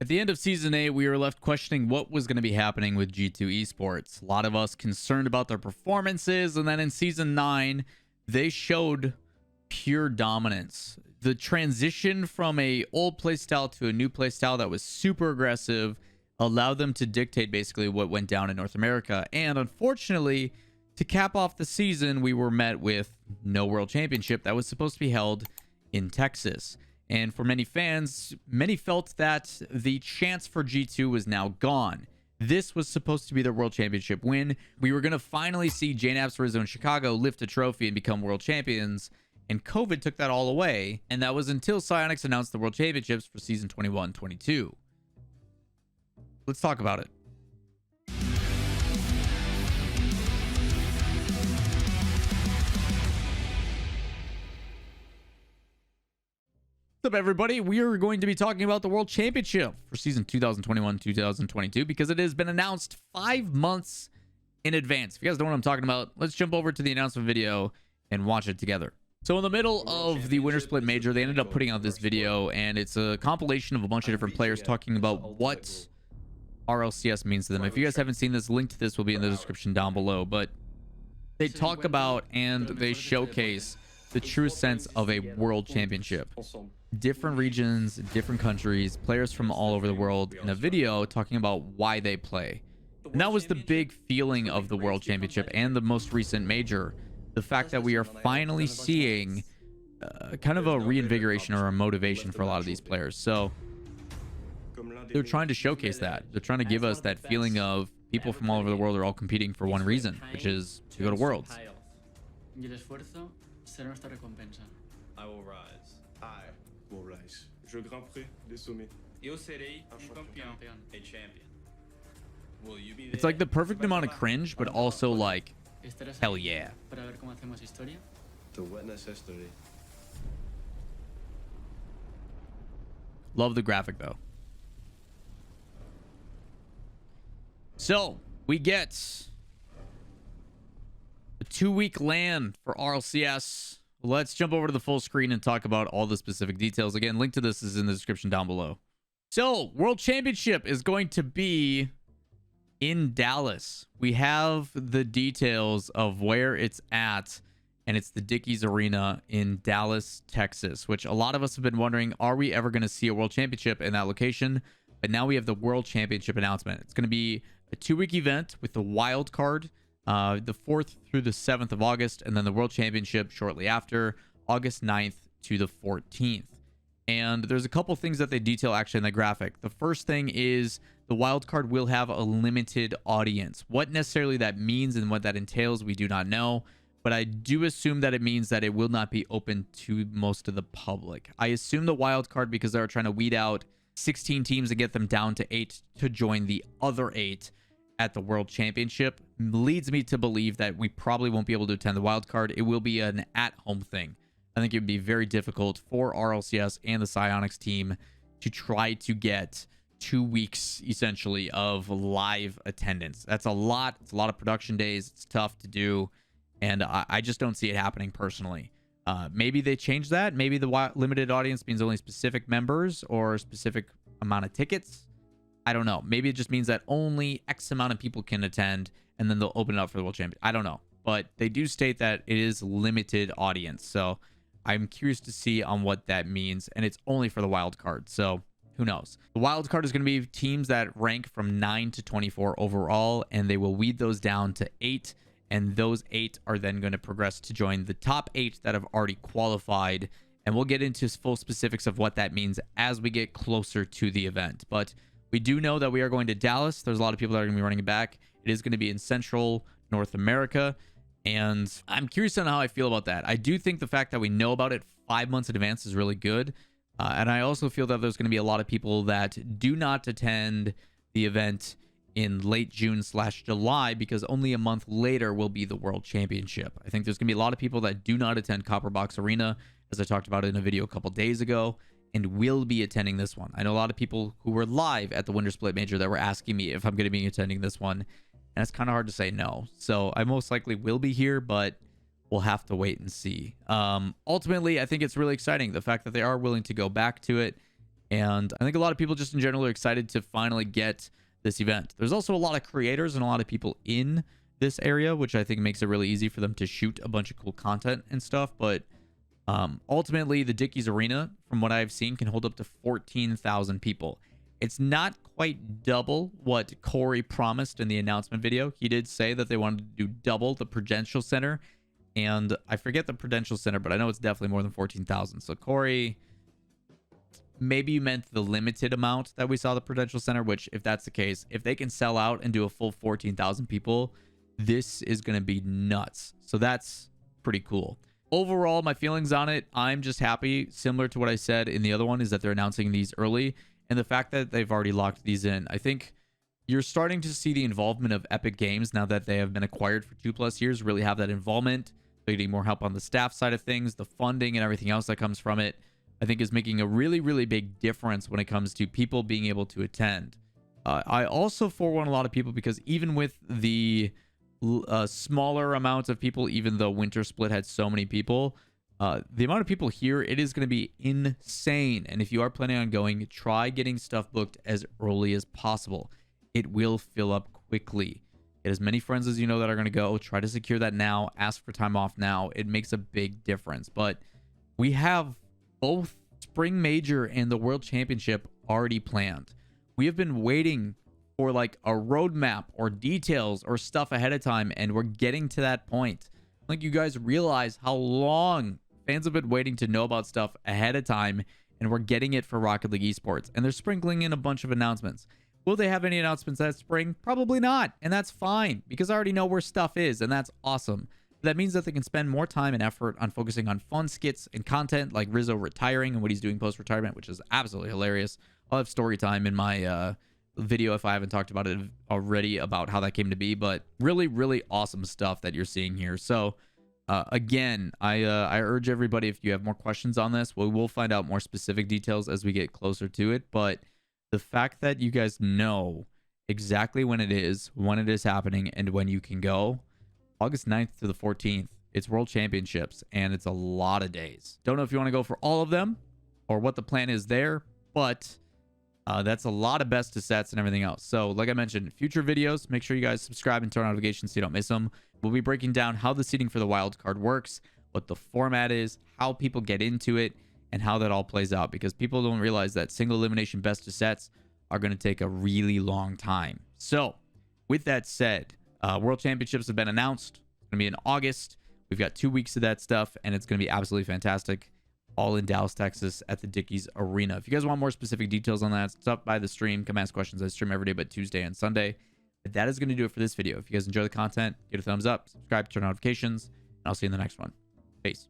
At the end of Season 8, we were left questioning what was going to be happening with G2 Esports. A lot of us concerned about their performances, and then in Season 9, they showed pure dominance. The transition from a old playstyle to a new playstyle that was super aggressive allowed them to dictate basically what went down in North America. And unfortunately, to cap off the season, we were met with no World Championship that was supposed to be held in Texas. And for many fans, many felt that the chance for G2 was now gone. This was supposed to be their World Championship win. We were going to finally see JNAP's Rizzo in Chicago lift a trophy and become world champions. And COVID took that all away. And that was until Psyonix announced the World Championships for Season 21-22. Let's talk about it. What's up, everybody? We are going to be talking about the World Championship for Season 2021-2022 because it has been announced 5 months in advance. If you guys don't know what I'm talking about, let's jump over to the announcement video and watch it together. So in the middle of the Winter Split Major, they ended up putting out this video, and it's a compilation of a bunch of different players talking about what RLCS means to them. If you guys haven't seen this, link to this will be in the description down below. But they talk about and they showcase the true sense of a World Championship. Different regions, different countries, players from all over the world in a video talking about why they play. And that was the big feeling of the World Championship and the most recent major. The fact that we are finally seeing kind of a reinvigoration or a motivation for a lot of these players. So they're trying to showcase that. They're trying to give us that feeling of people from all over the world are all competing for one reason, which is to go to Worlds. I will rise. I will rise. Je grimperai des sommets. Eu serei campeão, a champion. Will you be there? It's like the perfect amount of cringe, but also like, hell yeah. To witness history. Love the graphic though. So we get a 2-week LAN for RLCS. Let's jump over to the full screen and talk about all the specific details. Again, link to this is in the description down below. So, World Championship is going to be in Dallas. We have the details of where it's at, and it's the Dickies Arena in Dallas, Texas, which a lot of us have been wondering, are we ever going to see a World Championship in that location? But now we have the World Championship announcement. It's going to be a 2-week event with the wild card. The 4th through the 7th of August, and then the World Championship shortly after, August 9th to the 14th. And there's a couple things that they detail actually in the graphic. The first thing is the wild card will have a limited audience. What necessarily that means and what that entails, we do not know. But I do assume that it means that it will not be open to most of the public. I assume the wild card, because they're trying to weed out 16 teams and get them down to 8 to join the other 8 at the World Championship, leads me to believe that we probably won't be able to attend the wild card. It will be an at-home thing. I think it would be very difficult for RLCS and the Psyonix team to try to get 2 weeks essentially of live attendance. That's a lot. It's a lot of production days. It's tough to do, and I just don't see it happening personally. Maybe they change that. Maybe the limited audience means only specific members or a specific amount of tickets. I don't know. Maybe it just means that only X amount of people can attend, and then they'll open it up for the World Championship. I don't know. But they do state that it is limited audience. So I'm curious to see on what that means. And it's only for the wild card. So who knows? The wild card is going to be teams that rank from 9 to 24 overall, and they will weed those down to 8. And those 8 are then going to progress to join the top 8 that have already qualified. And we'll get into full specifics of what that means as we get closer to the event. But we do know that we are going to Dallas. There's a lot of people that are going to be running it back. It is going to be in Central North America. And I'm curious on how I feel about that. I do think the fact that we know about it 5 months in advance is really good. And I also feel that there's going to be a lot of people that do not attend the event in late June/July because only a month later will be the World Championship. I think there's going to be a lot of people that do not attend Copper Box Arena, as I talked about in a video a couple days ago, and will be attending this one. I know a lot of people who were live at the Winter Split Major that were asking me if I'm going to be attending this one, and it's kind of hard to say no. So I most likely will be here, but we'll have to wait and see. Ultimately, I think it's really exciting, the fact that they are willing to go back to it, And I think a lot of people just in general are excited to finally get this event. There's also a lot of creators and a lot of people in this area, which I think makes it really easy for them to shoot a bunch of cool content and stuff. But ultimately, the Dickies Arena, from what I've seen, can hold up to 14,000 people. It's not quite double what Corey promised in the announcement video. He did say that they wanted to do double the Prudential Center. And I forget the Prudential Center, but I know it's definitely more than 14,000. So Corey, maybe you meant the limited amount that we saw the Prudential Center, which if that's the case, if they can sell out and do a full 14,000 people, this is going to be nuts. So that's pretty cool. Overall, my feelings on it, I'm just happy. Similar to what I said in the other one, is that they're announcing these early. And the fact that they've already locked these in, I think you're starting to see the involvement of Epic Games now that they have been acquired for 2+ years, really have that involvement. They're getting more help on the staff side of things, the funding and everything else that comes from it, I think is making a really, really big difference when it comes to people being able to attend. I also forewarn a lot of people because even with the smaller amounts of people, even though Winter Split had so many people, the amount of people here, it is going to be insane. And if you are planning on going, try getting stuff booked as early as possible. It will fill up quickly. Get as many friends as you know that are going to go. Try to secure that now. Ask for time off now. It makes a big difference. But we have both Spring Major and the World Championship already planned. We have been waiting for like a roadmap or details or stuff ahead of time, and we're getting to that point. I think you guys realize how long fans have been waiting to know about stuff ahead of time, and we're getting it for Rocket League Esports. And they're sprinkling in a bunch of announcements. Will they have any announcements that spring? Probably not. And that's fine, because I already know where stuff is, and that's awesome. That means that they can spend more time and effort on focusing on fun skits and content like Rizzo retiring and what he's doing post-retirement, which is absolutely hilarious. I'll have story time in my video if I haven't talked about it already about how that came to be, but really, really awesome stuff that you're seeing here. So again, I urge everybody, if you have more questions on this, we will find out more specific details as we get closer to it. But the fact that you guys know exactly when it is happening, and when you can go, August 9th to the 14th, it's World Championships, and it's a lot of days. Don't know if you want to go for all of them or what the plan is there, but that's a lot of best to sets and everything else. So like I mentioned, future videos, make sure you guys subscribe and turn on notifications so you don't miss them. We'll be breaking down how the seating for the wild card works, what the format is, how people get into it, and how that all plays out, because people don't realize that single elimination best of sets are going to take a really long time. So with that said, World Championships have been announced. It's going to be in August. We've got 2 weeks of that stuff, and it's going to be absolutely fantastic. All in Dallas, Texas at the Dickies Arena. If you guys want more specific details on that, stop by the stream. Come ask questions. I stream every day but Tuesday and Sunday. But that is going to do it for this video. If you guys enjoy the content, give it a thumbs up, subscribe, turn on notifications, and I'll see you in the next one. Peace.